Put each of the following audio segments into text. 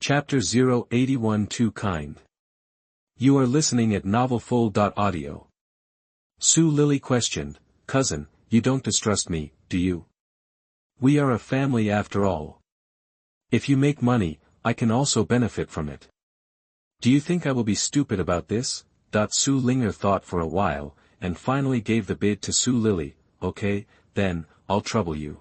Chapter 081 Too Kind. You are listening at NovelFlow.audio. Xu Lily questioned, "Cousin, you don't distrust me, do you? We are a family after all. If you make money, I can also benefit from it. Do you think I will be stupid about this?" Xu Ling'er thought for a while, and finally gave the bid to Xu Lily. "Okay, then, I'll trouble you."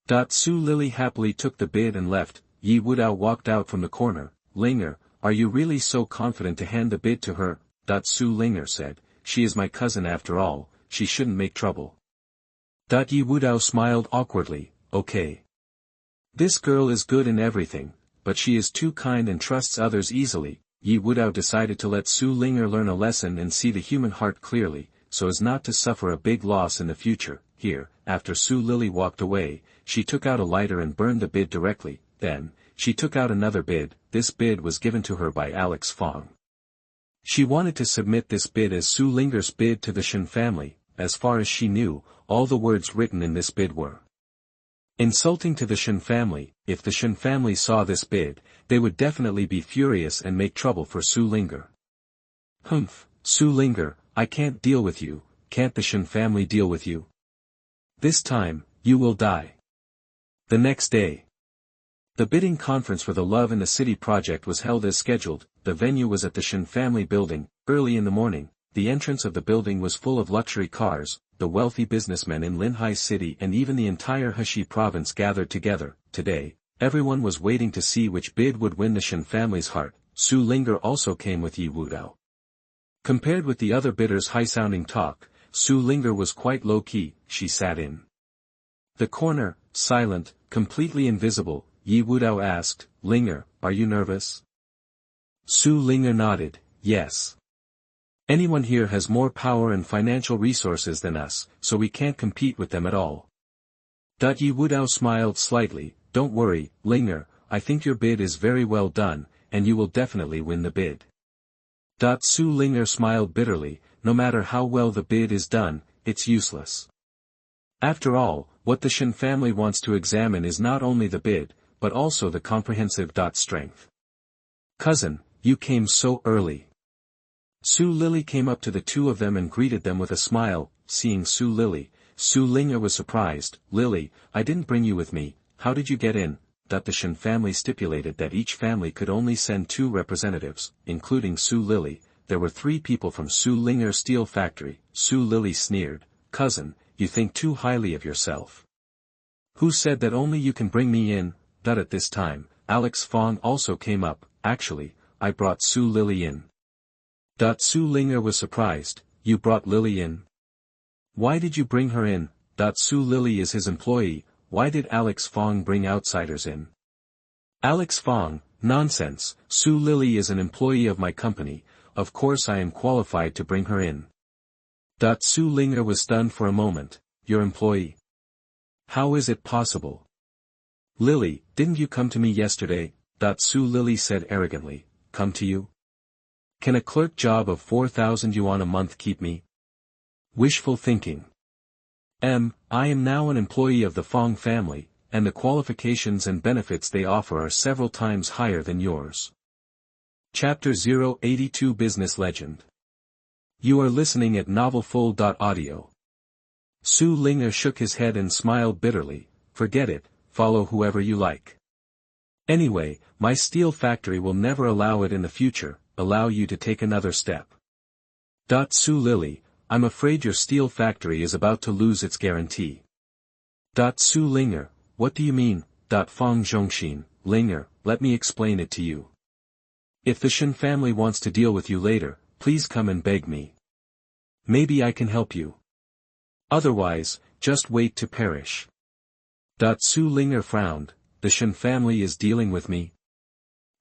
Xu Lily happily took the bid and left. Yi Wudao walked out from the corner. "Ling'er, are you really so confident to hand the bid to her?" Xu Ling'er said, "She is my cousin after all, she shouldn't make trouble." Yi Wudao smiled awkwardly. "Okay. This girl is good in everything, but she is too kind and trusts others easily." Yi Wudao decided to let Xu Ling'er learn a lesson and see the human heart clearly, so as not to suffer a big loss in the future. Here, after Xu Lily walked away, she took out a lighter and burned the bid directly. Then, she took out another bid. This bid was given to her by Alex Fong. She wanted to submit this bid as Xu Ling'er's bid to the Shen family. As far as she knew, all the words written in this bid were insulting to the Shen family. If the Shen family saw this bid, they would definitely be furious and make trouble for Xu Ling'er. "Humph, Xu Ling'er, I can't deal with you. Can't the Shen family deal with you? This time, you will die." The next day, the bidding conference for the Love in the City project was held as scheduled. The venue was at the Shen family building. Early in the morning, the entrance of the building was full of luxury cars. The wealthy businessmen in Linhai City and even the entire Heshi province gathered together. Today, everyone was waiting to see which bid would win the Shen family's heart. Xu Ling'er also came with Yi Wudao. Compared with the other bidders' high-sounding talk, Xu Ling'er was quite low-key. She sat in the corner, silent, completely invisible. Yi Wudao asked, "Ling'er, are you nervous?" Xu Ling'er nodded, "Yes. Anyone here has more power and financial resources than us, so we can't compete with them at all." Yi Wudao smiled slightly, "Don't worry, Ling'er, I think your bid is very well done, and you will definitely win the bid." Xu Ling'er smiled bitterly, "No matter how well the bid is done, it's useless. After all, what the Shen family wants to examine is not only the bid, but also the comprehensive strength." "Cousin, you came so early." Xu Lily came up to the two of them and greeted them with a smile. Seeing Xu Lily, Xu Ling'er was surprised. "Lily, I didn't bring you with me, how did you get in?" The Shen family stipulated that each family could only send 2 representatives, including Xu Lily. There were 3 people from Xu Ling'er Steel Factory. Xu Lily sneered, "Cousin, you think too highly of yourself. Who said that only you can bring me in?" At this time, Alex Fong also came up. "Actually, I brought Xu Lily in." Xu Ling'er was surprised, "You brought Lily in? Why did you bring her in?" Xu Lily is his employee, why did Alex Fong bring outsiders in? Alex Fong, nonsense, Xu Lily is an employee of my company, of course I am qualified to bring her in. Xu Ling'er was stunned for a moment, "Your employee? How is it possible?" "Lily, didn't you come to me yesterday?" Xu Lily said arrogantly, "Come to you? Can a clerk job of 4,000 yuan a month keep me? Wishful thinking. I am now an employee of the Fong family, and the qualifications and benefits they offer are several times higher than yours." Chapter 082 Business Legend. You are listening at NovelFlow.audio. Xu Ling'er shook his head and smiled bitterly, "Forget it, follow whoever you like. Anyway, my steel factory will never allow it in the future, allow you to take another step." Xu Lily, "I'm afraid your steel factory is about to lose its guarantee." Xu Ling'er, "What do you mean?" Fong Zhongxin, "Ling'er, let me explain it to you. If the Shen family wants to deal with you later, please come and beg me. Maybe I can help you. Otherwise, just wait to perish." Xu Ling'er frowned, "The Shen family is dealing with me?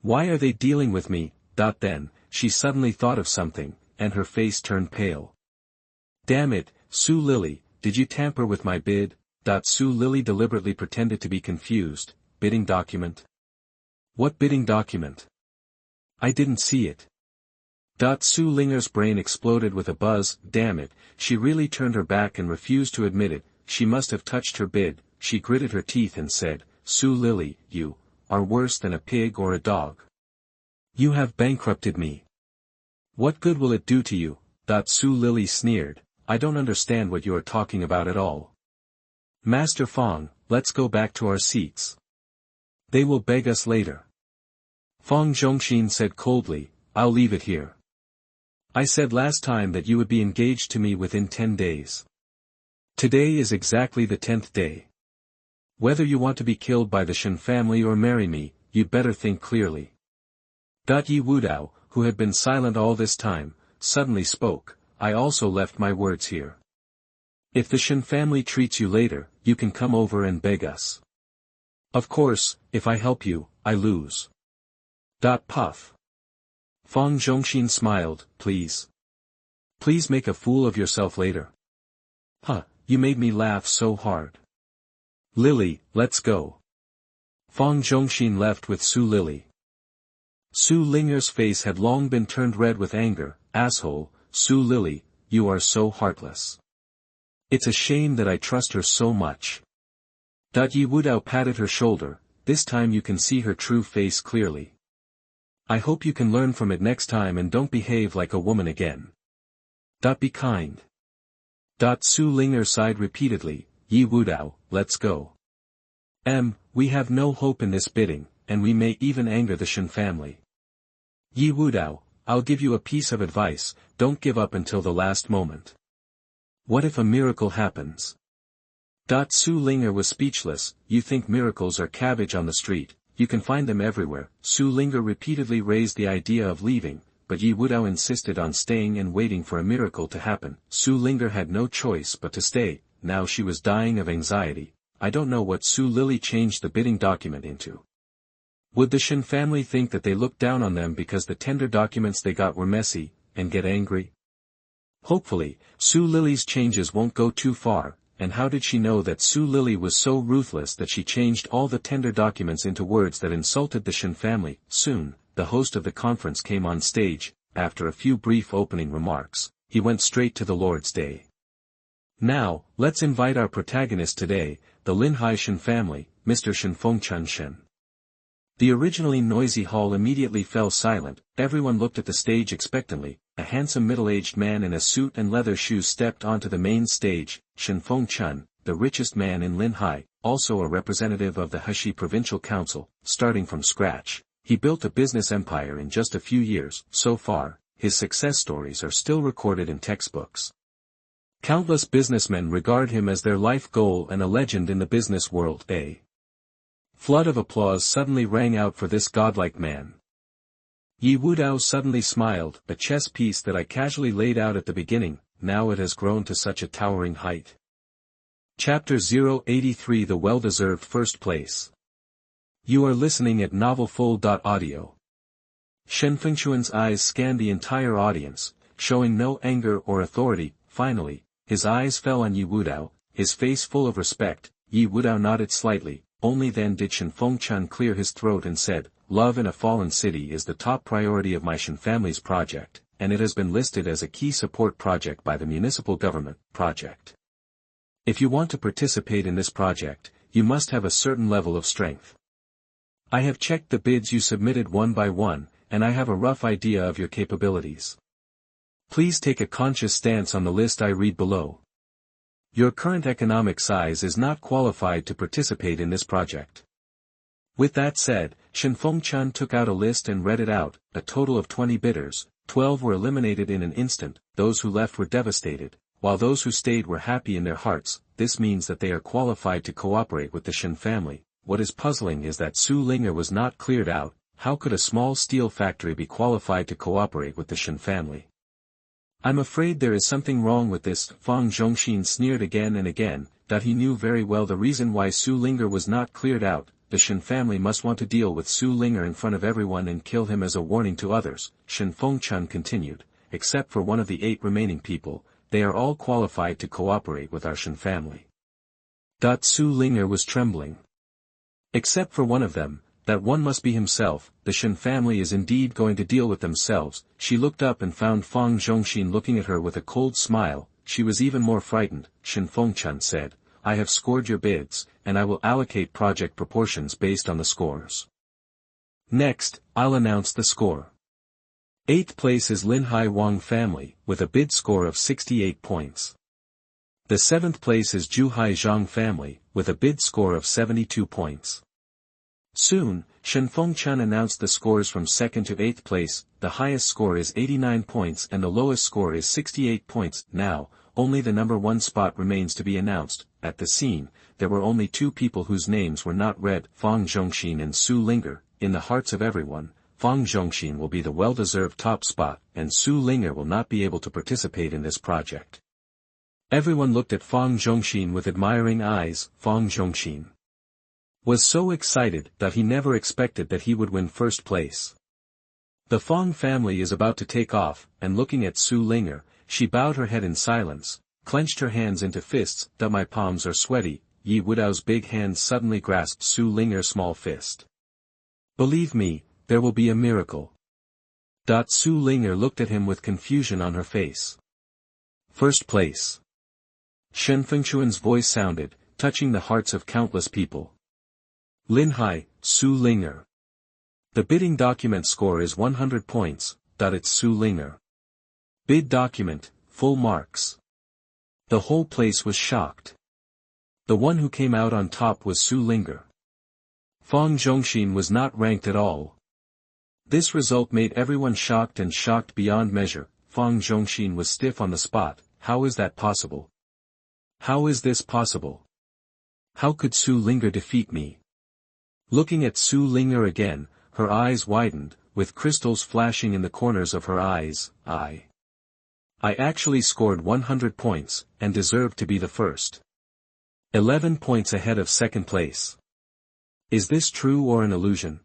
Why are they dealing with me?" Then, she suddenly thought of something, and her face turned pale. "Damn it, Xu Lily, did you tamper with my bid?" Xu Lily deliberately pretended to be confused. "Bidding document? What bidding document? I didn't see it." Xu Ling'er's brain exploded with a buzz. Damn it, she really turned her back and refused to admit it. She must have touched her bid. She gritted her teeth and said, "Xu Lily, you, are worse than a pig or a dog. You have bankrupted me. What good will it do to you? Su Lily sneered, I don't understand what you are talking about at all. Master Fong, let's go back to our seats. They will beg us later. Fong Zhongxin said coldly, I'll leave it here. I said last time that you would be engaged to me within 10 days. Today is exactly the 10th day. Whether you want to be killed by the Shen family or marry me, you'd better think clearly. Yi Wudao, who had been silent all this time, suddenly spoke, I also left my words here. If the Shen family treats you later, you can come over and beg us. Of course, if I help you, I lose. Puff. Fong Zhongxin smiled, please. Please make a fool of yourself later. You made me laugh so hard. Lily, let's go. Fong Zhongxin left with Xu Lily. Xu Ling'er's face had long been turned red with anger, asshole, Xu Lily, you are so heartless. It's a shame that I trust her so much. Yi Wudao patted her shoulder, this time you can see her true face clearly. I hope you can learn from it next time and don't behave like a woman again. Be kind. Xu Ling'er sighed repeatedly, Yi Wudao, let's go. We have no hope in this bidding, and we may even anger the Shen family. Yi Wudao, I'll give you a piece of advice, don't give up until the last moment. What if a miracle happens? Xu Ling'er was speechless, you think miracles are cabbage on the street, you can find them everywhere. Xu Ling'er repeatedly raised the idea of leaving, but Yi Wudao insisted on staying and waiting for a miracle to happen. Xu Ling'er had no choice but to stay, now she was dying of anxiety. I don't know what Xu Lily changed the bidding document into. Would the Shen family think that they looked down on them because the tender documents they got were messy, and get angry? Hopefully, Xu Lily's changes won't go too far, and how did she know that Xu Lily was so ruthless that she changed all the tender documents into words that insulted the Shen family? Soon, the host of the conference came on stage. After a few brief opening remarks, he went straight to the Lord's Day. Now, let's invite our protagonist today, the Linhai Shen family, Mr. Shenfengchun Shen. The originally noisy hall immediately fell silent, everyone looked at the stage expectantly. A handsome middle-aged man in a suit and leather shoes stepped onto the main stage. Shenfengchun, the richest man in Linhai, also a representative of the Heshi Provincial Council, starting from scratch. He built a business empire in just a few years. So far, his success stories are still recorded in textbooks. Countless businessmen regard him as their life goal and a legend in the business world. A flood of applause suddenly rang out for this godlike man. Yi Wudao suddenly smiled, a chess piece that I casually laid out at the beginning, now it has grown to such a towering height. Chapter 083 The Well-Deserved First Place. You are listening at NovelsMarvel.audio. Shenfengchun's eyes scanned the entire audience, showing no anger or authority. Finally, his eyes fell on Yi Wudao, his face full of respect. Yi Wudao nodded slightly, only then did Shenfengchun clear his throat and said, Love in a Fallen City is the top priority of my Shen family's project, and it has been listed as a key support project by the municipal government. Project. If you want to participate in this project, you must have a certain level of strength. I have checked the bids you submitted one by one, and I have a rough idea of your capabilities. Please take a conscious stance on the list I read below. Your current economic size is not qualified to participate in this project. With that said, Shenfengchun took out a list and read it out. A total of 20 bidders, 12 were eliminated in an instant. Those who left were devastated, while those who stayed were happy in their hearts. This means that they are qualified to cooperate with the Shen family. What is puzzling is that Xu Ling'er was not cleared out. How could a small steel factory be qualified to cooperate with the Shen family? I'm afraid there is something wrong with this. Fong Zhongxin sneered again and again, that he knew very well the reason why Xu Ling'er was not cleared out. The Shen family must want to deal with Xu Ling'er in front of everyone and kill him as a warning to others. Shenfengchun continued, except for one of the 8 remaining people, they are all qualified to cooperate with our Shen family. Xu Ling'er was trembling. Except for one of them, that one must be himself. The Shen family is indeed going to deal with themselves. She looked up and found Fong Zhongxin looking at her with a cold smile. She was even more frightened. Shenfengchun said, I have scored your bids, and I will allocate project proportions based on the scores. Next, I'll announce the score. 8th place is Linhai Wang family, with a bid score of 68 points. The 7th place is Juhai Zhang family, with a bid score of 72 points. Soon, Shenfeng Chen announced the scores from 2nd to 8th place. The highest score is 89 points and the lowest score is 68 points. Now, only the number 1 spot remains to be announced. At the scene, there were only 2 people whose names were not read, Fang Zhongxin and Xu Ling'er. In the hearts of everyone, Fang Zhongxin will be the well-deserved top spot, and Xu Ling'er will not be able to participate in this project. Everyone looked at Fang Zhongxin with admiring eyes. Fang Zhongxin was so excited that he never expected that he would win first place. The Fang family is about to take off, and looking at Xu Ling'er, she bowed her head in silence, clenched her hands into fists. That my palms are sweaty. Yi Wudao's big hand suddenly grasped Xu Ling'er's small fist. Believe me, there will be a miracle. Xu Ling'er looked at him with confusion on her face. First place. Shen Fengchuan's voice sounded, touching the hearts of countless people. Linhai, Xu Ling'er. The bidding document score is 100 points. It's Xu Ling'er. Bid document, full marks. The whole place was shocked. The one who came out on top was Xu Ling'er. Fang Zhongxin was not ranked at all. This result made everyone shocked and shocked beyond measure. Fang Zhongxin was stiff on the spot. How is that possible? How is this possible? How could Xu Ling'er defeat me? Looking at Xu Ling'er again, her eyes widened, with crystals flashing in the corners of her eyes. I actually scored 100 points, and deserved to be the first. 11 points ahead of second place. Is this true or an illusion?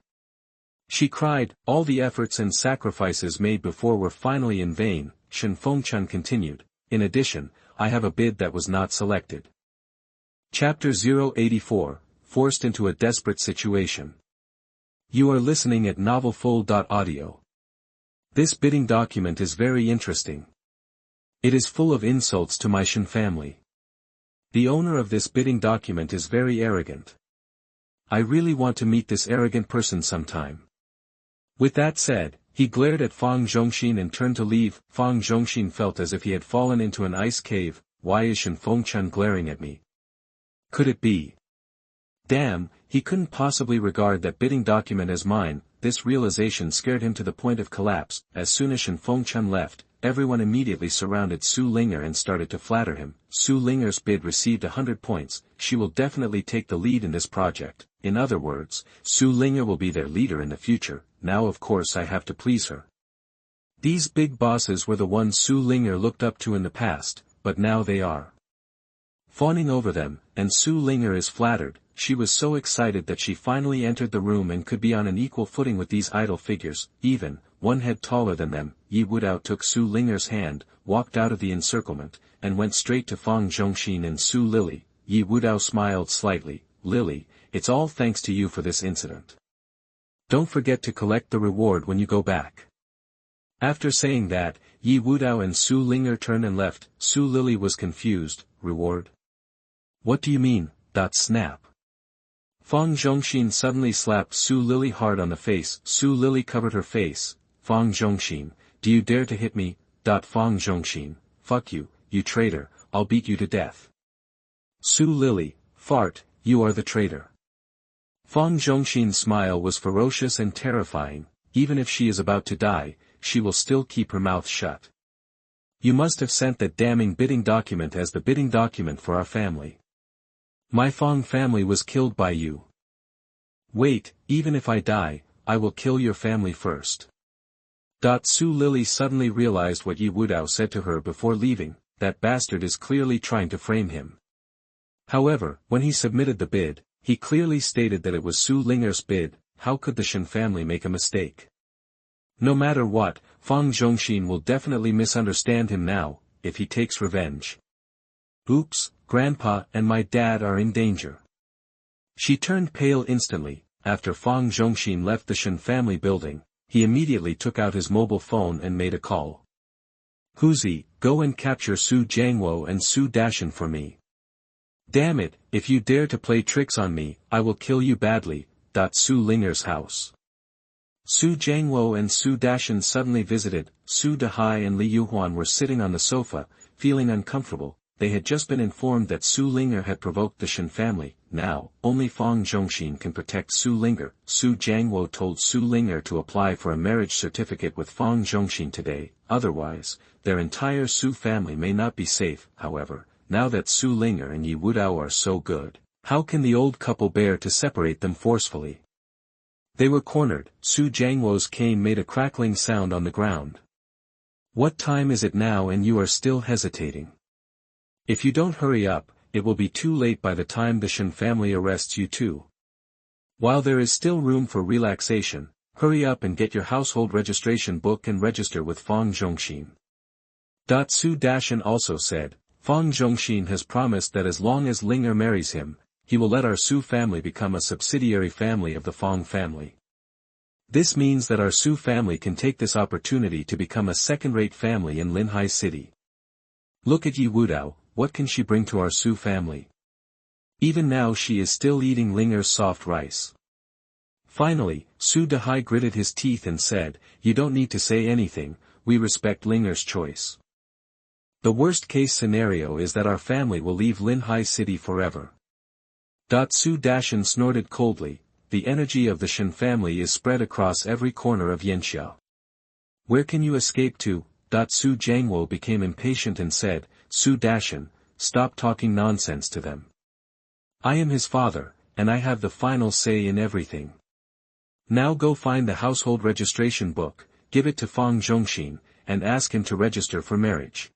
She cried. All the efforts and sacrifices made before were finally in vain. Shenfeng Chen continued. In addition, I have a bid that was not selected. Chapter 084, Forced into a Desperate Situation. You are listening at NovelsMarvel. This bidding document is very interesting. It is full of insults to my Shen family. The owner of this bidding document is very arrogant. I really want to meet this arrogant person sometime. With that said, he glared at Fang Zhongxin and turned to leave. Fang Zhongxin felt as if he had fallen into an ice cave. Why is Shenfeng Chen glaring at me? Could it be? Damn, he couldn't possibly regard that bidding document as mine. This realization scared him to the point of collapse. As soon as Shenfeng Chen left, everyone immediately surrounded Xu Ling'er and started to flatter him. Xu Ling'er's bid received 100 points. She will definitely take the lead in this project. In other words, Xu Ling'er will be their leader in the future. Now of course I have to please her. These big bosses were the ones Xu Ling'er looked up to in the past, but now they are fawning over them, and Xu Ling'er is flattered. She was so excited that she finally entered the room and could be on an equal footing with these idol figures, even one head taller than them. Yi Wudao took Xu Ling'er's hand, walked out of the encirclement, and went straight to Fang Zhongxin and Xu Lili. Yi Wudao smiled slightly. Lily, it's all thanks to you for this incident. Don't forget to collect the reward when you go back. After saying that, Yi Wudao and Xu Ling'er turned and left. Xu Lili was confused. Reward? What do you mean? Snap. Fang Zhongxin suddenly slapped Xu Lili hard on the face. Xu Lili covered her face. Fang Zhongxin, do you dare to hit me? Fang Zhongxin, fuck you, you traitor, I'll beat you to death. Xu Lili, fart, you are the traitor. Fang Zhongxin's smile was ferocious and terrifying. Even if she is about to die, she will still keep her mouth shut. You must have sent that damning bidding document as the bidding document for our family. My Fang family was killed by you. Wait, even if I die, I will kill your family first. Xu Lili suddenly realized what Yi Wudao said to her before leaving. That bastard is clearly trying to frame him. However, when he submitted the bid, he clearly stated that it was Xu Ling'er's bid. How could the Shen family make a mistake? No matter what, Fang Zhongxin will definitely misunderstand him now, if he takes revenge. Oops, Grandpa and my dad are in danger. She turned pale instantly. After Fang Zhongxin left the Shen family building, he immediately took out his mobile phone and made a call. Huzi, go and capture Su Jiangwo and Su Dashan for me. Damn it, if you dare to play tricks on me, I will kill you badly. Xu Ling'er's house. Su Jiangwo and Su Dashan suddenly visited. Su Dehai and Li Yuhuan were sitting on the sofa, feeling uncomfortable. They had just been informed that Xu Ling'er had provoked the Shen family. Now, only Fang Zhongxin can protect Xu Ling'er. Su Jiangwo told Xu Ling'er to apply for a marriage certificate with Fang Zhongxin today, otherwise, their entire Xu family may not be safe. However, now that Xu Ling'er and Yi Wudao are so good, how can the old couple bear to separate them forcefully? They were cornered. Su Jiangwo's cane made a crackling sound on the ground. What time is it now and you are still hesitating? If you don't hurry up, it will be too late by the time the Shen family arrests you too. While there is still room for relaxation, hurry up and get your household registration book and register with Fang Zhongxin. Su Dashan also said, Fang Zhongxin has promised that as long as Ling'er marries him, he will let our Su family become a subsidiary family of the Fang family. This means that our Su family can take this opportunity to become a second-rate family in Linhai City. Look at Yi Wudao, what can she bring to our Su family? Even now she is still eating Ling'er's soft rice. Finally, Su Dehai gritted his teeth and said, you don't need to say anything, we respect Ling'er's choice. The worst-case scenario is that our family will leave Linhai City forever. Su Dashan snorted coldly, the energy of the Shen family is spread across every corner of Yanxia. Where can you escape to? Su Jiangwo became impatient and said, Su Dashan, stop talking nonsense to them. I am his father, and I have the final say in everything. Now go find the household registration book, give it to Fang Zhongxin, and ask him to register for marriage.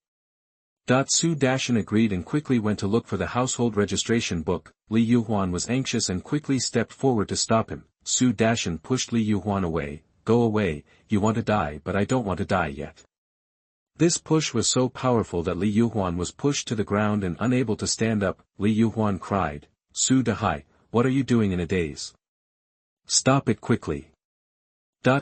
Su Dashan agreed and quickly went to look for the household registration book. Li Yuhuan was anxious and quickly stepped forward to stop him. Su Dashan pushed Li Yuhuan away. Go away, you want to die but I don't want to die yet. This push was so powerful that Li Yuhuan was pushed to the ground and unable to stand up. Li Yuhuan cried, Su Dehai, what are you doing in a daze? Stop it quickly.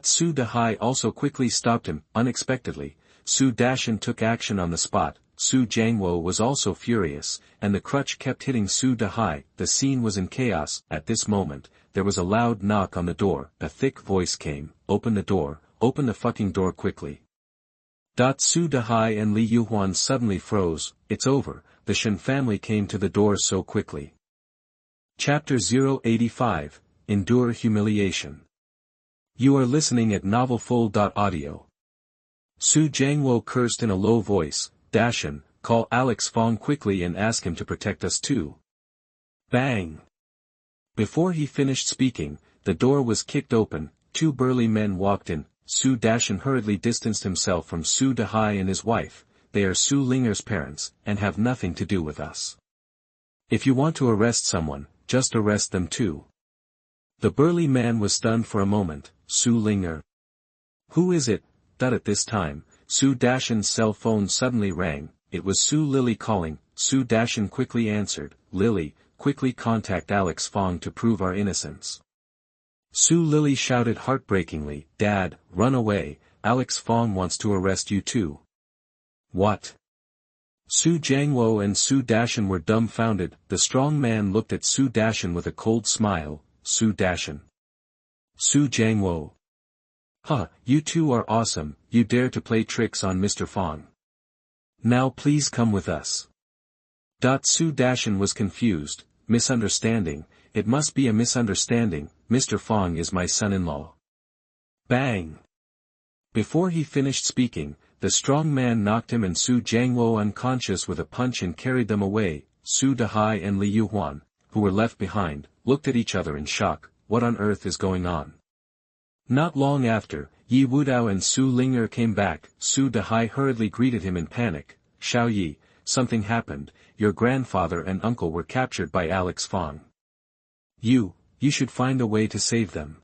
Su Dehai also quickly stopped him. Unexpectedly, Su Dashan took action on the spot. Su Jiangwo was also furious, and the crutch kept hitting Su Dehai. The scene was in chaos. At this moment, there was a loud knock on the door. A thick voice came, open the door, open the fucking door quickly. Su Dehai and Li Yuhuan suddenly froze. It's over, the Shen family came to the door so quickly. Chapter 085, Endure Humiliation. You are listening at NovelsMarvel. Su Jiangwo cursed in a low voice, Dashan, call Alex Fang quickly and ask him to protect us too. Bang! Before he finished speaking, the door was kicked open, two burly men walked in. Su Dashan hurriedly distanced himself from Su Dehai and his wife. They are Xu Ling'er's parents, and have nothing to do with us. If you want to arrest someone, just arrest them too. The burly man was stunned for a moment. Xu Ling'er. Who is it? At this time, Su Dashan's cell phone suddenly rang. It was Su Lily calling. Su Dashan quickly answered, Lily, quickly contact Alex Fang to prove our innocence. Su Lily shouted heartbreakingly, Dad, run away, Alex Fang wants to arrest you too. What? Su Jiangwo and Su Dashan were dumbfounded. The strong man looked at Su Dashan with a cold smile. Su Dashan. Su Jiangwo. Huh, you two are awesome, you dare to play tricks on Mr. Fang. Now please come with us. Su Dashan was confused. Misunderstanding, it must be a misunderstanding, Mr. Fang is my son-in-law. Bang! Before he finished speaking, the strong man knocked him and Su Jiangwo unconscious with a punch and carried them away. Su Dehai and Li Yuhuan, who were left behind, looked at each other in shock. What on earth is going on? Not long after, Yi Wudao and Xu Ling'er came back. Su Dehai hurriedly greeted him in panic. Xiao Yi, something happened, your grandfather and uncle were captured by Alex Fang. You should find a way to save them.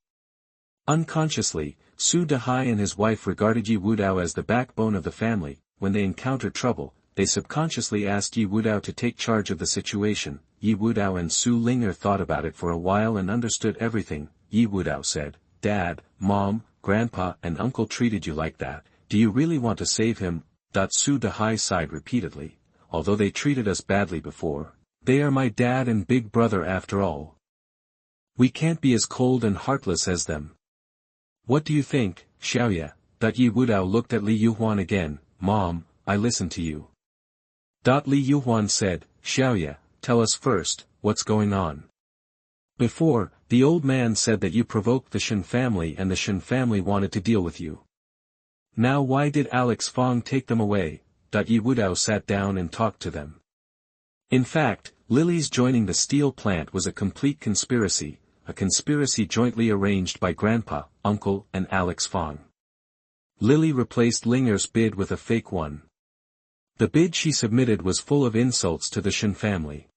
Unconsciously, Su Dehai and his wife regarded Yi Wudao as the backbone of the family. When they encountered trouble, they subconsciously asked Yi Wudao to take charge of the situation. Yi Wudao and Xu Ling'er thought about it for a while and understood everything. Yi Wudao said, Dad, Mom, Grandpa and Uncle treated you like that, do you really want to save him? Su Dehai sighed repeatedly. Although they treated us badly before, they are my dad and big brother after all. We can't be as cold and heartless as them. What do you think, Xiaoya? Yi Wudao looked at Li Yuhuan again. Mom, I listen to you. Li Yuhuan said, Xiaoya, tell us first, what's going on? Before, the old man said that you provoked the Shen family and the Shen family wanted to deal with you. Now why did Alex Fong take them away? Yi Wudao sat down and talked to them. In fact, Lily's joining the steel plant was a complete conspiracy, a conspiracy jointly arranged by Grandpa, Uncle, and Alex Fong. Lily replaced Ling'er's bid with a fake one. The bid she submitted was full of insults to the Shen family.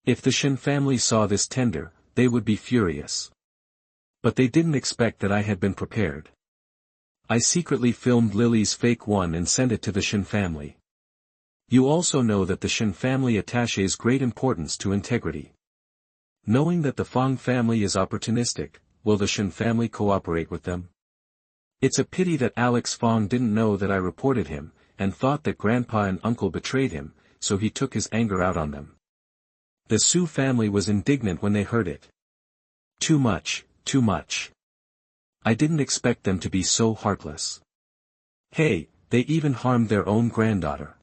If the Shen family saw this tender, they would be furious. But they didn't expect that I had been prepared. I secretly filmed Lily's fake one and sent it to the Shen family. You also know that the Shen family attaches great importance to integrity. Knowing that the Fong family is opportunistic, will the Shen family cooperate with them? It's a pity that Alex Fong didn't know that I reported him, and thought that Grandpa and Uncle betrayed him, so he took his anger out on them. The Xu family was indignant when they heard it. Too much, too much. I didn't expect them to be so heartless. Hey, they even harmed their own granddaughter.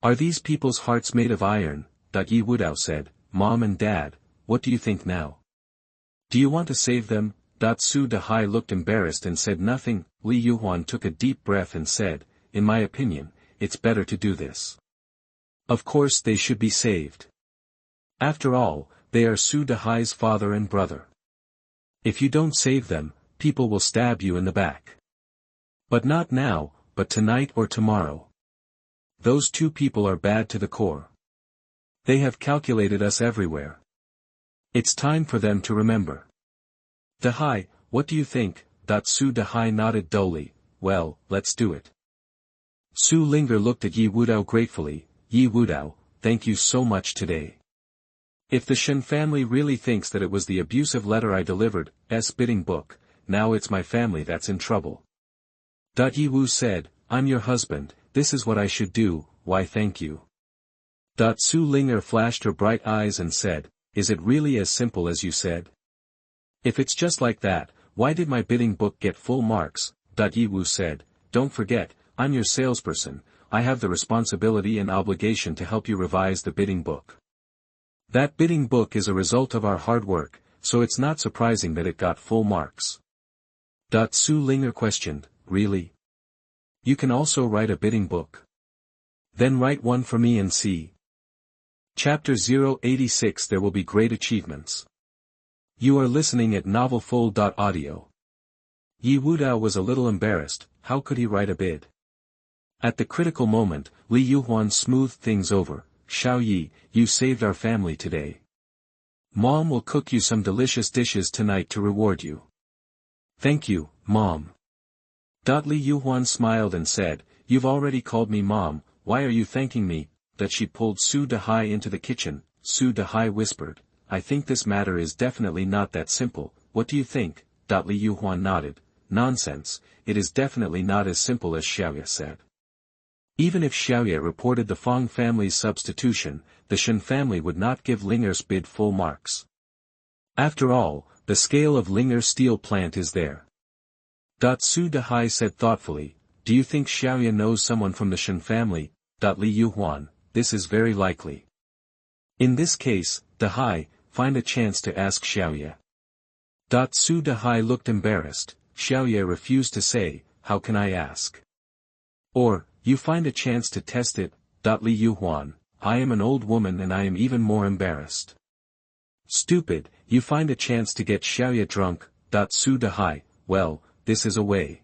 Are these people's hearts made of iron? Yi Wudao said, Mom and Dad, what do you think now? Do you want to save them? Xu Dahai looked embarrassed and said nothing. Li Yuhuan took a deep breath and said, in my opinion, it's better to do this. Of course they should be saved. After all, they are Xu Dahai's father and brother. If you don't save them, people will stab you in the back. But not now, but tonight or tomorrow. Those two people are bad to the core. They have calculated us everywhere. It's time for them to remember. Dahai, what do you think? Xu Dahai nodded dully. Well, let's do it. Xu Ling'er looked at Yi Wudao gratefully. Yi Wudao, thank you so much today. If the Shen family really thinks that it was the abusive letter I delivered, bidding book, now it's my family that's in trouble. Yi Wu said, I'm your husband, this is what I should do, why thank you. Xu Ling'er flashed her bright eyes and said, is it really as simple as you said? If it's just like that, why did my bidding book get full marks? Yi Wu said, don't forget, I'm your salesperson, I have the responsibility and obligation to help you revise the bidding book. That bidding book is a result of our hard work, so it's not surprising that it got full marks. Xu Ling'er questioned, really? You can also write a bidding book? Then write one for me and see. Chapter 086 There will be great achievements. You are listening at NovelsMarvel. Yi Wudao was a little embarrassed, how could he write a bid? At the critical moment, Li Yuhuan smoothed things over. Xiao Yi, you saved our family today. Mom will cook you some delicious dishes tonight to reward you. Thank you, Mom. Li Yuhuan smiled and said, you've already called me Mom, why are you thanking me? That she pulled Xu Dahai into the kitchen. Xu Dahai whispered, I think this matter is definitely not that simple, what do you think? Li Yuhuan nodded, nonsense, it is definitely not as simple as Xiaoya said. Even if Xiaoya reported the Fong family's substitution, the Shen family would not give Ling'er's bid full marks. After all, the scale of Ling'er's steel plant is there. Xu Dahai said thoughtfully, do you think Xiaoya knows someone from the Shen family? Li Yuhuan, this is very likely. In this case, Dahai, find a chance to ask Xiaoya. Xu Dahai looked embarrassed. Xiaoya refused to say, how can I ask? Or, you find a chance to test it. Li Yuhuan, I am an old woman and I am even more embarrassed. Stupid, you find a chance to get Xiaoya drunk. Xu Dahai, well, this is a way.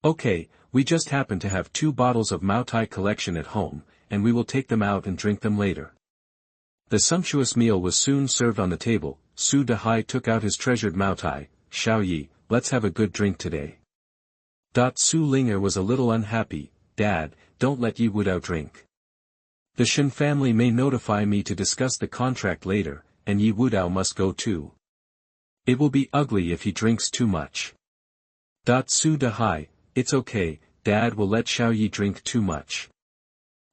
Okay, we just happen to have 2 bottles of Maotai collection at home, and we will take them out and drink them later. The sumptuous meal was soon served on the table. Xu Dahai took out his treasured Maotai. Xiao Yi, let's have a good drink today. Xu Ling'er was a little unhappy. Dad, don't let Yi Wudao drink. The Shen family may notify me to discuss the contract later, and Yi Wudao must go too. It will be ugly if he drinks too much. Xu Dahai, it's okay, Dad will let Xiao Yi drink too much.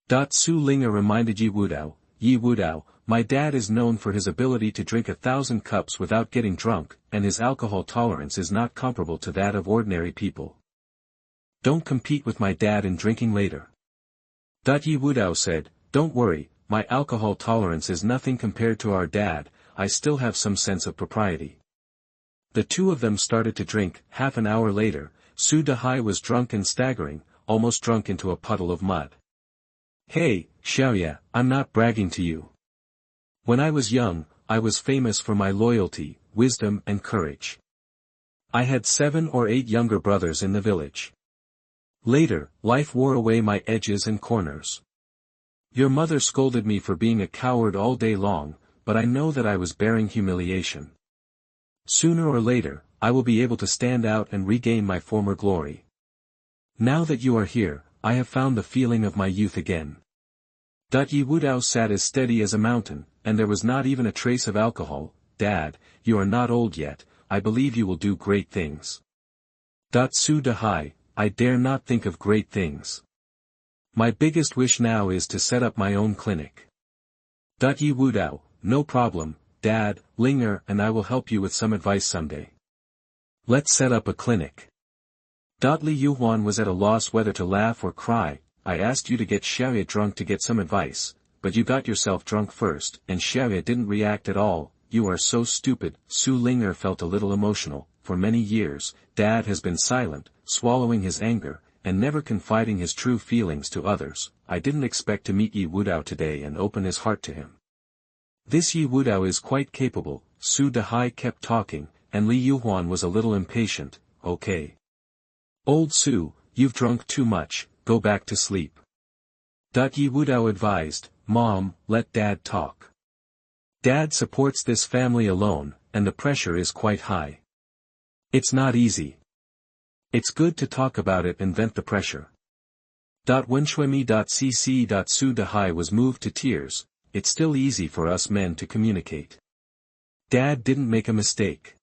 Xu Ling'er reminded Yi Wudao, my dad is known for his ability to drink 1,000 cups without getting drunk, and his alcohol tolerance is not comparable to that of ordinary people. Don't compete with my dad in drinking later. Yi Wudao said, don't worry, my alcohol tolerance is nothing compared to our dad, I still have some sense of propriety. The two of them started to drink. Half an hour later, Xu Dahai was drunk and staggering, almost drunk into a puddle of mud. Hey, Xiaoye, I'm not bragging to you. When I was young, I was famous for my loyalty, wisdom and courage. I had 7 or 8 younger brothers in the village. Later, life wore away my edges and corners. Your mother scolded me for being a coward all day long, but I know that I was bearing humiliation. Sooner or later, I will be able to stand out and regain my former glory. Now that you are here, I have found the feeling of my youth again. Yi Wudao sat as steady as a mountain, and there was not even a trace of alcohol. Dad, you are not old yet, I believe you will do great things. Xu Dahai, I dare not think of great things. My biggest wish now is to set up my own clinic. Yi Wudao, no problem, Dad, Ling'er and I will help you with some advice someday. Let's set up a clinic. Li Yuhuan was at a loss whether to laugh or cry. I asked you to get Xiaoye drunk to get some advice, but you got yourself drunk first, and Xiaoye didn't react at all. You are so stupid. Xu Ling'er felt a little emotional. For many years, Dad has been silent, swallowing his anger, and never confiding his true feelings to others. I didn't expect to meet Yi Wudao today and open his heart to him. This Yi Wudao is quite capable. Xu Dahai kept talking, and Li Yuhuan was a little impatient. Okay. Old Su, you've drunk too much, go back to sleep. Yi Wudao advised, Mom, let Dad talk. Dad supports this family alone, and the pressure is quite high. It's not easy. It's good to talk about it and vent the pressure. Wenshuemi.cc. Xu Dahai was moved to tears. It's still easy for us men to communicate. Dad didn't make a mistake.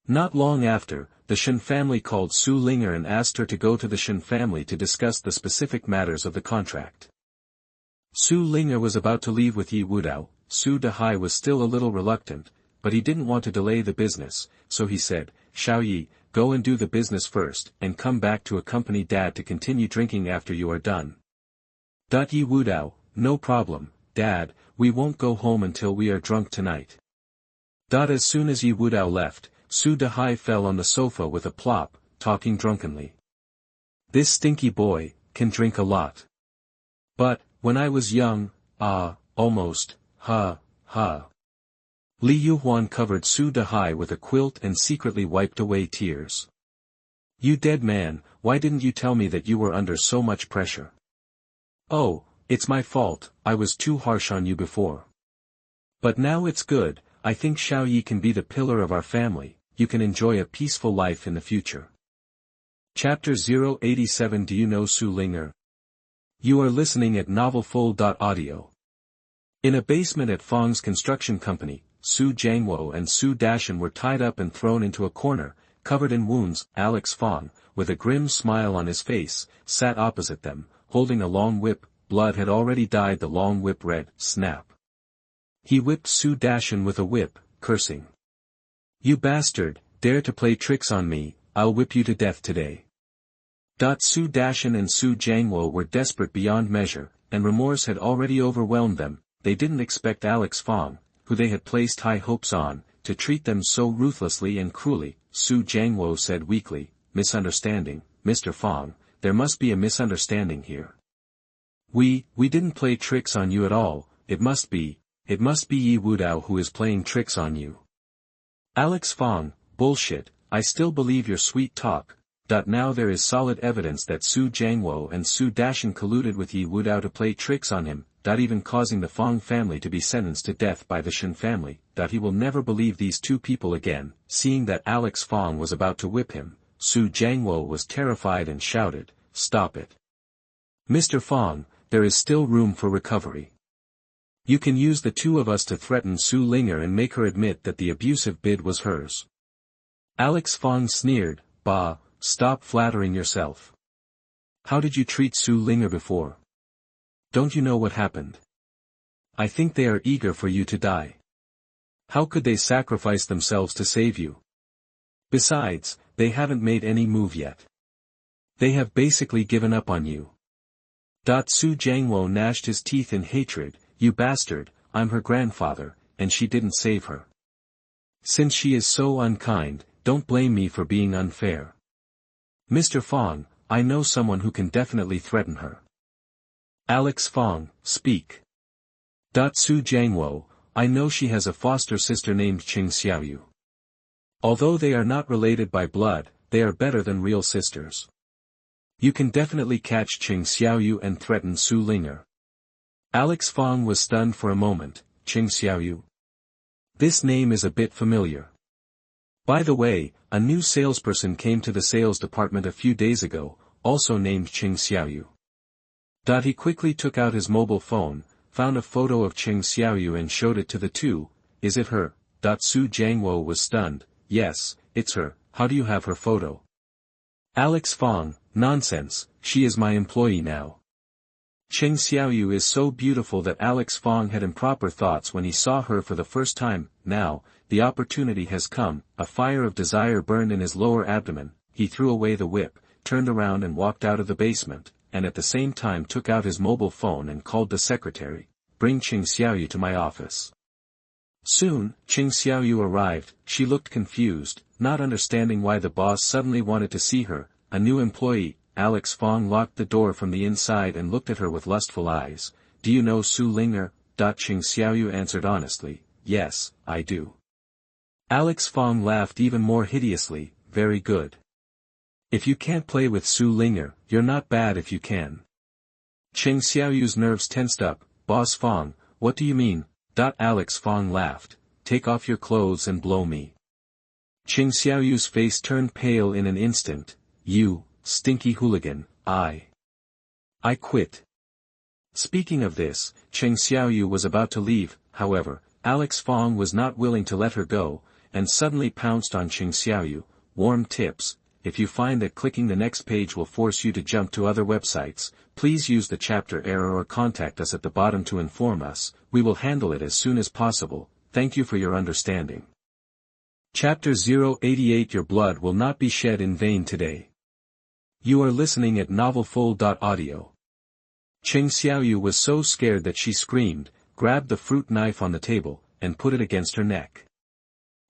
Not long after, the Shen family called Xu Ling'er and asked her to go to the Shen family to discuss the specific matters of the contract. Xu Ling'er was about to leave with Yi Wudao. Xu Dahai was still a little reluctant, but he didn't want to delay the business, so he said, Xiaoyi, go and do the business first, and come back to accompany Dad to continue drinking after you are done. Yi Wudao, no problem, Dad, we won't go home until we are drunk tonight. As soon as Yi Wudao left, Xu Dahai fell on the sofa with a plop, talking drunkenly. This stinky boy can drink a lot. But, when I was young, almost, ha. Li Yuhuan covered Xu Dahai with a quilt and secretly wiped away tears. You dead man, why didn't you tell me that you were under so much pressure? Oh, it's my fault, I was too harsh on you before. But now it's good, I think Xiaoyi can be the pillar of our family, you can enjoy a peaceful life in the future. Chapter 087. Do you know Xu Ling'er? You are listening at NovelsMarvel.audio. In a basement at Fang's construction company, Su Jiangwo and Su Dashan were tied up and thrown into a corner, covered in wounds. Alex Fang, with a grim smile on his face, sat opposite them, holding a long whip. Blood had already dyed the long whip red. Snap. He whipped Su Dashan with a whip, cursing. You bastard, dare to play tricks on me, I'll whip you to death today. Su Dashan and Su Jiangwo were desperate beyond measure, and remorse had already overwhelmed them. They didn't expect Alex Fang, who they had placed high hopes on, to treat them so ruthlessly and cruelly. Su Jiangwo said weakly, Misunderstanding, Mr. Fang, there must be a misunderstanding here. We didn't play tricks on you at all, it must be Yi Wudao who is playing tricks on you. Alex Fang, bullshit, I still believe your sweet talk. Now there is solid evidence that Su Jiangwo and Su Dashan colluded with Yi Wudao to play tricks on him, even causing the Fang family to be sentenced to death by the Shen family. He will never believe these two people again. Seeing that Alex Fang was about to whip him, Su Jiangwo was terrified and shouted, Stop it. Mr. Fang, there is still room for recovery. You can use the two of us to threaten Xu Ling'er and make her admit that the abusive bid was hers. Alex Fang sneered, Bah, stop flattering yourself. How did you treat Xu Ling'er before? Don't you know what happened? I think they are eager for you to die. How could they sacrifice themselves to save you? Besides, they haven't made any move yet. They have basically given up on you. Xu Jiangwo gnashed his teeth in hatred. You bastard, I'm her grandfather, and she didn't save her. Since she is so unkind, don't blame me for being unfair. Mr. Fong, I know someone who can definitely threaten her. Alex Fong, speak. Xu Jiangwo, I know she has a foster sister named Qing Xiaoyu. Although they are not related by blood, they are better than real sisters. You can definitely catch Qing Xiaoyu and threaten Xu Ling'er. Alex Fong was stunned for a moment. Qing Xiaoyu? This name is a bit familiar. By the way, a new salesperson came to the sales department a few days ago, also named Qing Xiaoyu. He quickly took out his mobile phone, found a photo of Qing Xiaoyu and showed it to the two. Is it her? Xu Jiangwo was stunned. Yes, it's her. How do you have her photo? Alex Fong, nonsense, she is my employee now. Qing Xiaoyu is so beautiful that Alex Fong had improper thoughts when he saw her for the first time. Now, the opportunity has come. A fire of desire burned in his lower abdomen. He threw away the whip, turned around and walked out of the basement, and at the same time took out his mobile phone and called the secretary. Bring Qing Xiaoyu to my office. Soon, Qing Xiaoyu arrived. She looked confused, not understanding why the boss suddenly wanted to see her. A new employee. Alex Fong locked the door from the inside and looked at her with lustful eyes. Do you know Xu Ling'er? Qing Xiaoyu answered honestly. Yes, I do. Alex Fong laughed even more hideously. Very good. If you can't play with Xu Ling'er, you're not bad if you can. Qing Xiaoyu's nerves tensed up. Boss Fong, what do you mean? Alex Fong laughed. Take off your clothes and blow me. Qing Xiaoyu's face turned pale in an instant. You, stinky hooligan, I quit. Speaking of this, Qing Xiaoyu was about to leave. However, Alex Fong was not willing to let her go, and suddenly pounced on Qing Xiaoyu. Warm tips. If you find that clicking the next page will force you to jump to other websites, please use the chapter error or contact us at the bottom to inform us. We will handle it as soon as possible. Thank you for your understanding. Chapter 088 Your blood will not be shed in vain today. You are listening at NovelsMarvel.audio. Qing Xiaoyu was so scared that she screamed, grabbed the fruit knife on the table, and put it against her neck.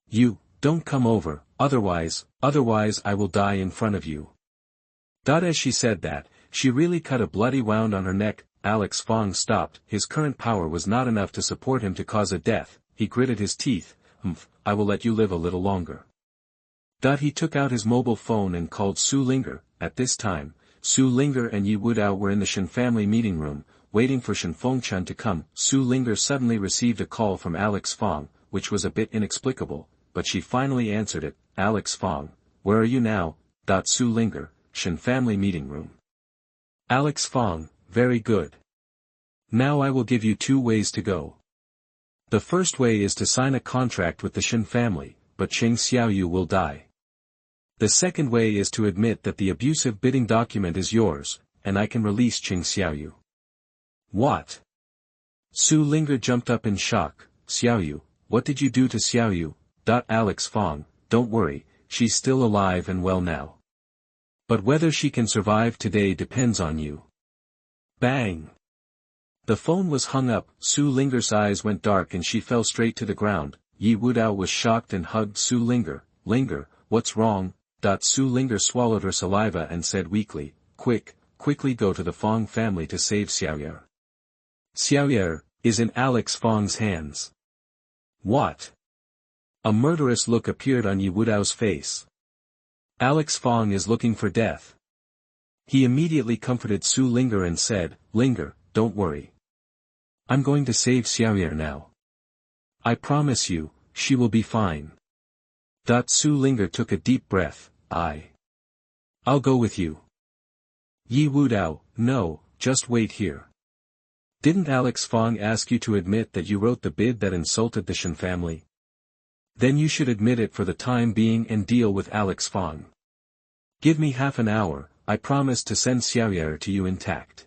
You, don't come over, otherwise I will die in front of you. As she said that, she really cut a bloody wound on her neck. Alex Fong stopped. His current power was not enough to support him to cause a death. He gritted his teeth. I will let you live a little longer. He took out his mobile phone and called Xu Ling'er. At this time, Xu Ling'er and Yi Wudao were in the Shen family meeting room, waiting for Shen Fengchun to come. Xu Ling'er suddenly received a call from Alex Fong, which was a bit inexplicable, but she finally answered it. Alex Fong, where are you now? Xu Ling'er, Shen family meeting room. Alex Fong, very good. Now I will give you 2 ways to go. The first way is to sign a contract with the Shen family, but Qing Xiaoyu will die. The second way is to admit that the abusive bidding document is yours, and I can release Qing Xiaoyu. What? Xu Ling'er jumped up in shock. Xiaoyu, what did you do to Xiaoyu? Alex Fong, don't worry, she's still alive and well now. But whether she can survive today depends on you. Bang! The phone was hung up. Xu Ling'er's eyes went dark and she fell straight to the ground. Yi Wudao was shocked and hugged Xu Ling'er. Ling'er, what's wrong? Xu Ling'er swallowed her saliva and said weakly, quickly go to the Fong family to save Xiaoyer. Xiaoyer is in Alex Fong's hands. What? A murderous look appeared on Yi Wudao's face. Alex Fong is looking for death. He immediately comforted Xu Ling'er and said, Ling'er, don't worry. I'm going to save Xiaoyer now. I promise you, she will be fine. Xu Ling'er took a deep breath. I'll go with you. Yi Wudao, no, just wait here. Didn't Alex Fong ask you to admit that you wrote the bid that insulted the Shen family? Then you should admit it for the time being and deal with Alex Fong. Give me half an hour, I promise to send Xiaoyer to you intact.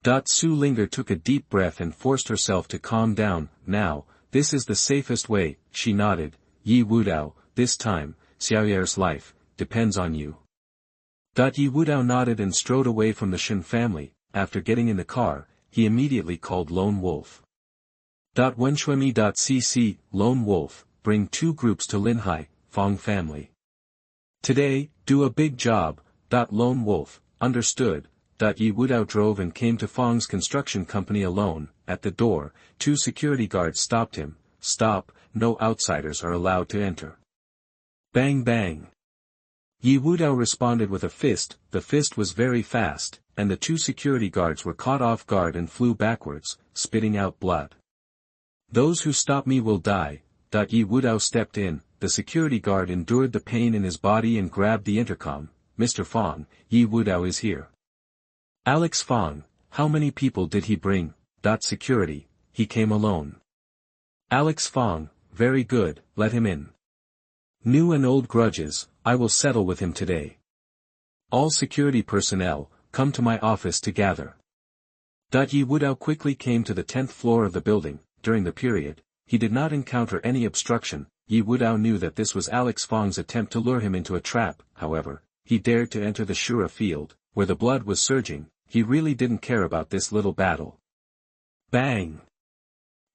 Xu Ling'er took a deep breath and forced herself to calm down. Now, this is the safest way, she nodded. Yi Wudao, this time, Xiaoyer's life, depends on you. Yi Wudao nodded and strode away from the Shen family. After getting in the car, he immediately called Lone Wolf. Wenshuemi.cc, Lone Wolf, bring 2 groups to Linhai, Fong family. Today, do a big job. Lone Wolf, understood. Yi Wudao drove and came to Fong's construction company alone. At the door, 2 security guards stopped him. Stop, no outsiders are allowed to enter. Bang bang. Yi Wudao responded with a fist. The fist was very fast, and the 2 security guards were caught off guard and flew backwards, spitting out blood. Those who stop me will die. Yi Wudao stepped in. The security guard endured the pain in his body and grabbed the intercom. Mr. Fong, Yi Wudao is here. Alex Fong, how many people did he bring? Security, he came alone. Alex Fong, very good, let him in. New and old grudges, I will settle with him today. All security personnel, come to my office to gather. Yi Wudao quickly came to the 10th floor of the building. During the period, he did not encounter any obstruction. Yi Wudao knew that this was Alex Fong's attempt to lure him into a trap. However, he dared to enter the Shura field, where the blood was surging. He really didn't care about this little battle. Bang!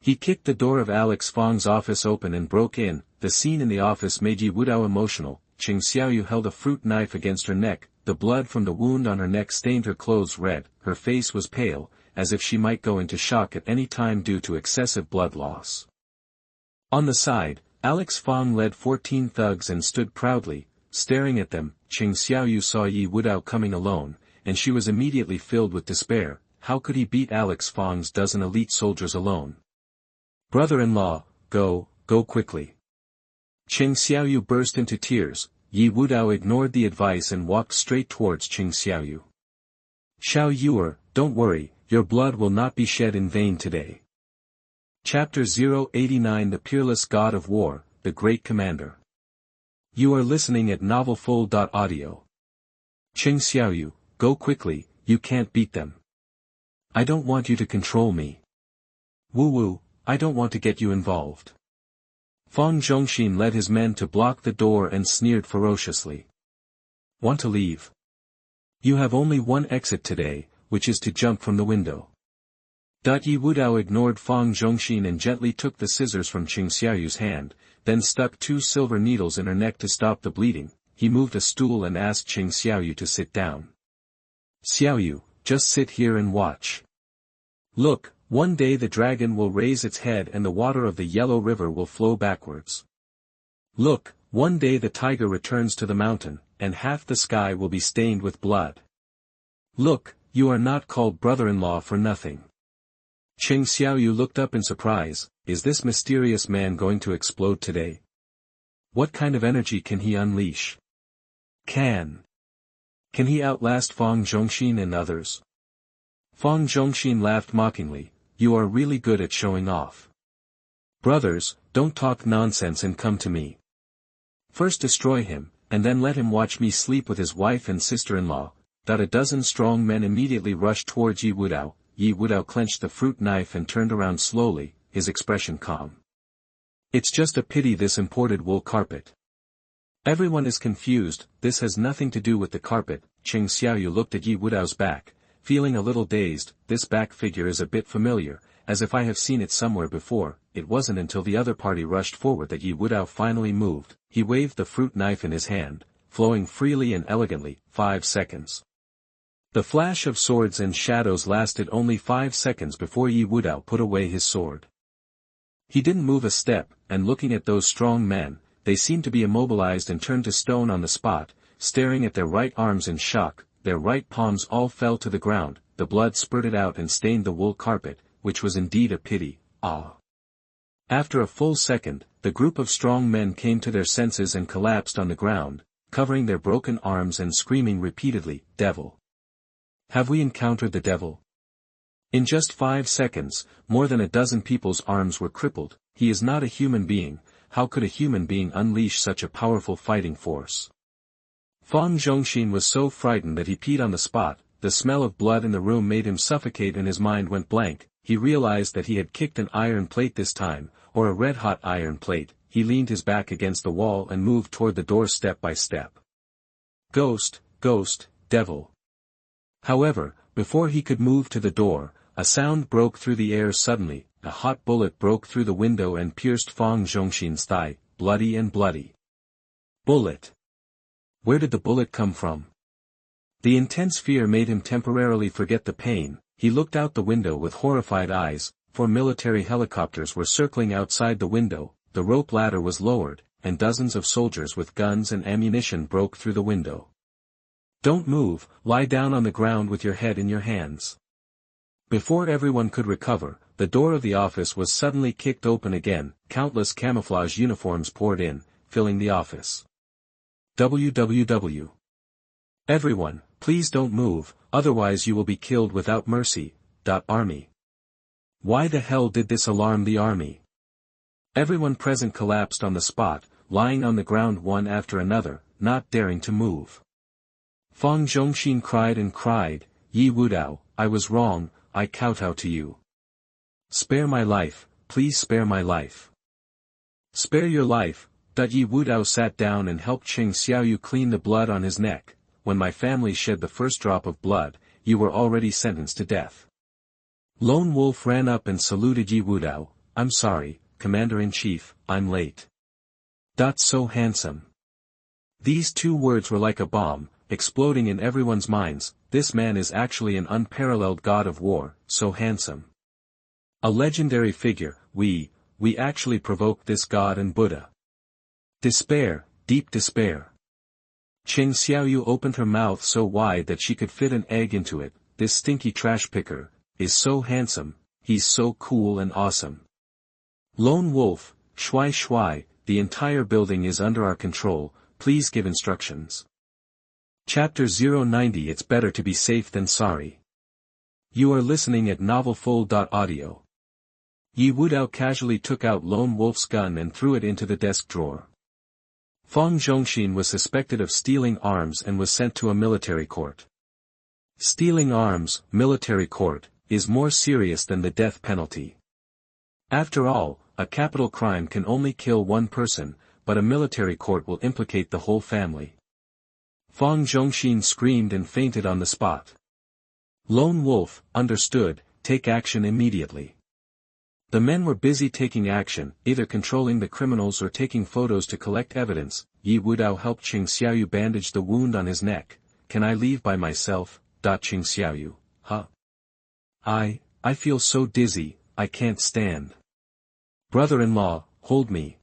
He kicked the door of Alex Fong's office open and broke in. The scene in the office made Yi Wudao emotional. Qing Xiaoyu held a fruit knife against her neck. The blood from the wound on her neck stained her clothes red. Her face was pale, as if she might go into shock at any time due to excessive blood loss. On the side, Alex Fong led 14 thugs and stood proudly, staring at them. Qing Xiaoyu saw Yi Wudao coming alone, and she was immediately filled with despair. How could he beat Alex Fong's dozen elite soldiers alone? Brother-in-law, go quickly. Qing Xiaoyu burst into tears. Yi Wudao ignored the advice and walked straight towards Qing Xiaoyu. Xiao Yuer, don't worry, your blood will not be shed in vain today. Chapter 089 The Peerless God of War, the Great Commander. You are listening at NovelsMarvel.audio. Qing Xiaoyu, go quickly, you can't beat them. I don't want you to control me. Wu, I don't want to get you involved. Fong Zhongxin led his men to block the door and sneered ferociously. Want to leave? You have only one exit today, which is to jump from the window. Yi Wudao ignored Fong Zhongxin and gently took the scissors from Qing Xiaoyu's hand, then stuck 2 silver needles in her neck to stop the bleeding. He moved a stool and asked Qing Xiaoyu to sit down. Xiaoyu, just sit here and watch. Look, one day the dragon will raise its head and the water of the Yellow River will flow backwards. Look, one day the tiger returns to the mountain, and half the sky will be stained with blood. Look, you are not called brother-in-law for nothing. Qing Xiaoyu looked up in surprise. Is this mysterious man going to explode today? What kind of energy can he unleash? Can he outlast Fong Zhongxin and others? Fong Zhongxin laughed mockingly. You are really good at showing off. Brothers, don't talk nonsense and come to me. First destroy him, and then let him watch me sleep with his wife and sister-in-law. A dozen strong men immediately rushed towards Yi Wudao. Yi Wudao clenched the fruit knife and turned around slowly, his expression calm. It's just a pity this imported wool carpet. Everyone is confused. This has nothing to do with the carpet. Qing Xiaoyu looked at Yi Wudao's back, feeling a little dazed. This back figure is a bit familiar, as if I have seen it somewhere before. It wasn't until the other party rushed forward that Yi Wudao finally moved. He waved the fruit knife in his hand, flowing freely and elegantly. 5 seconds. The flash of swords and shadows lasted only 5 seconds before Yi Wudao put away his sword. He didn't move a step, and looking at those strong men, they seemed to be immobilized and turned to stone on the spot, staring at their right arms in shock. Their right palms all fell to the ground. The blood spurted out and stained the wool carpet, which was indeed a pity. Ah! After a full second, the group of strong men came to their senses and collapsed on the ground, covering their broken arms and screaming repeatedly, "Devil! Have we encountered the devil?" In just 5 seconds, more than a dozen people's arms were crippled. He is not a human being. How could a human being unleash such a powerful fighting force? Fong Zhongxin was so frightened that he peed on the spot. the smell of blood in the room made him suffocate and his mind went blank. He realized that he had kicked an iron plate this time, or a red-hot iron plate. He leaned his back against the wall and moved toward the door step by step. Ghost, ghost, devil. However, before he could move to the door, a sound broke through the air suddenly. A hot bullet broke through the window and pierced Fang Zhongxin's thigh, bloody and bloody. Bullet. Where did the bullet come from? The intense fear made him temporarily forget the pain. He looked out the window with horrified eyes. 4 military helicopters were circling outside the window, the rope ladder was lowered, and dozens of soldiers with guns and ammunition broke through the window. Don't move, lie down on the ground with your head in your hands. Before everyone could recover, the door of the office was suddenly kicked open again. Countless camouflage uniforms poured in, filling the office. WWW. Everyone, please don't move, otherwise you will be killed without mercy. Army. Why the hell did this alarm the army? Everyone present collapsed on the spot, lying on the ground one after another, not daring to move. Fang Zhongxin cried and cried, Yi Wudao, I was wrong, I kowtow to you. Spare my life, please spare my life. Spare your life. Yi Wudao sat down and helped Qing Xiaoyu clean the blood on his neck. When my family shed the first drop of blood, you were already sentenced to death. Lone Wolf ran up and saluted Yi Wudao. I'm sorry, Commander-in-Chief, I'm late. So handsome. These 2 words were like a bomb, exploding in everyone's minds. This man is actually an unparalleled god of war, so handsome. A legendary figure. We actually provoked this god and Buddha. Despair, deep despair. Qing Xiaoyu opened her mouth so wide that she could fit an egg into it. This stinky trash picker is so handsome, he's so cool and awesome. Lone Wolf, Shui Shui, the entire building is under our control, please give instructions. Chapter 090. It's better to be safe than sorry. You are listening at NovelsMarvel.audio. Yi Wudao casually took out Lone Wolf's gun and threw it into the desk drawer. Fang Zhongxin was suspected of stealing arms and was sent to a military court. Stealing arms, military court, is more serious than the death penalty. After all, a capital crime can only kill one person, but a military court will implicate the whole family. Fang Zhongxin screamed and fainted on the spot. Lone Wolf, understood, take action immediately. The men were busy taking action, either controlling the criminals or taking photos to collect evidence. Yi Wudao helped Qing Xiaoyu bandage the wound on his neck. Can I leave by myself? Qing Xiaoyu, huh? I feel so dizzy, I can't stand. Brother-in-law, hold me.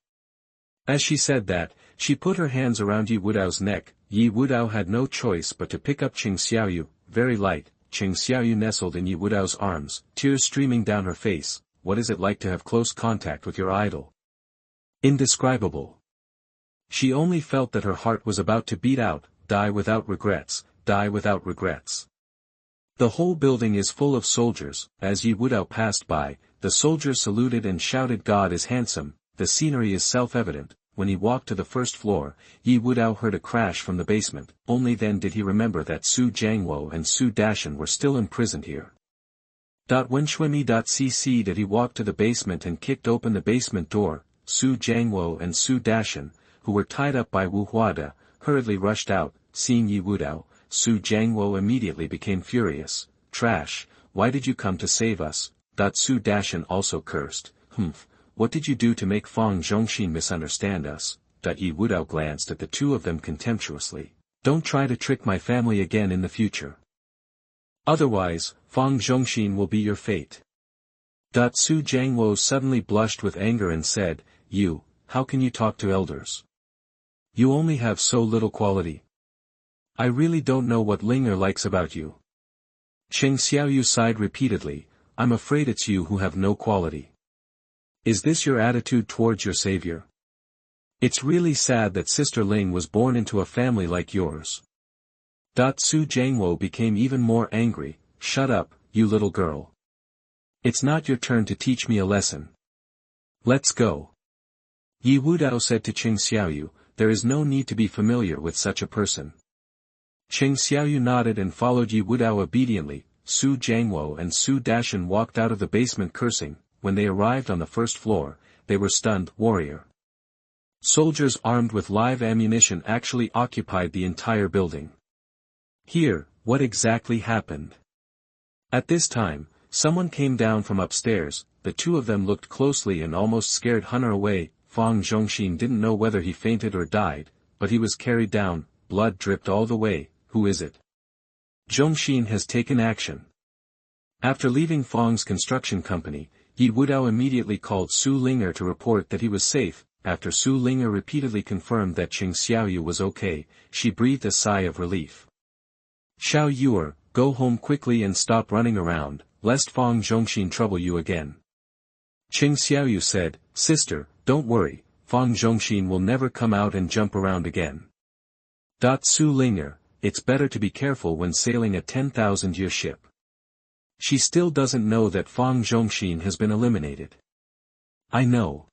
As she said that, she put her hands around Yi Wudao's neck. Yi Wudao had no choice but to pick up Qing Xiaoyu, very light. Qing Xiaoyu nestled in Yi Wudao's arms, tears streaming down her face. What is it like to have close contact with your idol? Indescribable. She only felt that her heart was about to beat out. Die without regrets, die without regrets. The whole building is full of soldiers. As Yi Wudao passed by, the soldiers saluted and shouted God is handsome. The scenery is self-evident. When he walked to the first floor, Yi Wudao heard a crash from the basement. Only then did he remember that Su Jiangwo and Su Dashan were still imprisoned here. When Shuimi.cc did he walk to the basement and kicked open the basement door. Su Jiangwo and Su Dashan, who were tied up by Wu Huada, hurriedly rushed out. Seeing Yi Wudao, Su Jiangwo immediately became furious. Trash, why did you come to save us? Su Dashan also cursed. What did you do to make Fang Zhongxin misunderstand us? Yi Wudao glanced at the 2 of them contemptuously. Don't try to trick my family again in the future. Otherwise, Fang Zhongxin will be your fate. Su Jiangwo suddenly blushed with anger and said, You, how can you talk to elders? You only have so little quality. I really don't know what Ling'er likes about you. Qing Xiaoyu sighed repeatedly. I'm afraid it's you who have no quality. Is this your attitude towards your savior? It's really sad that Sister Ling was born into a family like yours. Su Jiangwo became even more angry. Shut up, you little girl. It's not your turn to teach me a lesson. Let's go. Yi Wudao said to Qing Xiaoyu, there is no need to be familiar with such a person. Cheng Xiaoyu nodded and followed Yi Wudao obediently. Su Jiangwo and Su Dashan walked out of the basement cursing. When they arrived on the first floor, they were stunned. Warrior. Soldiers armed with live ammunition actually occupied the entire building. Here, what exactly happened? At this time, someone came down from upstairs. The two of them looked closely and almost scared Hunter away. Fang Zhongxin didn't know whether he fainted or died, but he was carried down, blood dripped all the way. Who is it? Zhongxin has taken action. After leaving Fang's construction company, Yi Wudao immediately called Xu Ling'er to report that he was safe. After Xu Ling'er repeatedly confirmed that Cheng Xiaoyu was okay, she breathed a sigh of relief. Xiao Yuer, go home quickly and stop running around, lest Fang Zhongxin trouble you again. Cheng Xiaoyu said, Sister, don't worry, Fang Zhongxin will never come out and jump around again. Xu Ling'er, it's better to be careful when sailing a 10,000-year ship. She still doesn't know that Fang Zhongxin has been eliminated. I know.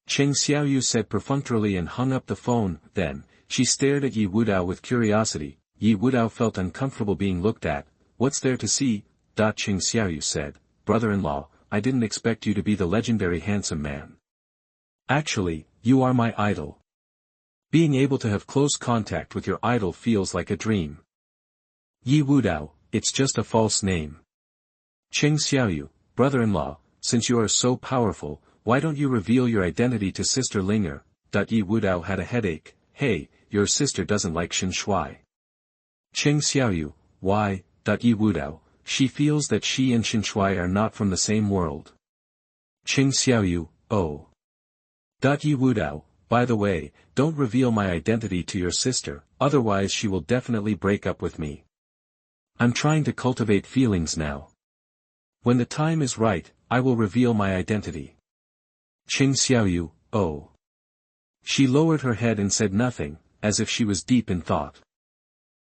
Cheng Xiaoyu said perfunctorily and hung up the phone. Then, she stared at Yi Wudao with curiosity. Yi Wudao felt uncomfortable being looked at. What's there to see? Cheng Xiaoyu said, Brother-in-law, I didn't expect you to be the legendary handsome man. Actually, you are my idol. Being able to have close contact with your idol feels like a dream. Yi Wudao, it's just a false name. Cheng Xiaoyu, brother-in-law, since you are so powerful, why don't you reveal your identity to Sister Ling'er? Yi Wudao had a headache. Hey, your sister doesn't like Shen Shuai. Cheng Xiaoyu, why? Yi Wudao, she feels that she and Shen Shuai are not from the same world. Cheng Xiaoyu, oh. Yi Wudao, by the way, don't reveal my identity to your sister, otherwise she will definitely break up with me. I'm trying to cultivate feelings now. When the time is right, I will reveal my identity. Cheng Xiaoyu, oh. She lowered her head and said nothing, as if she was deep in thought.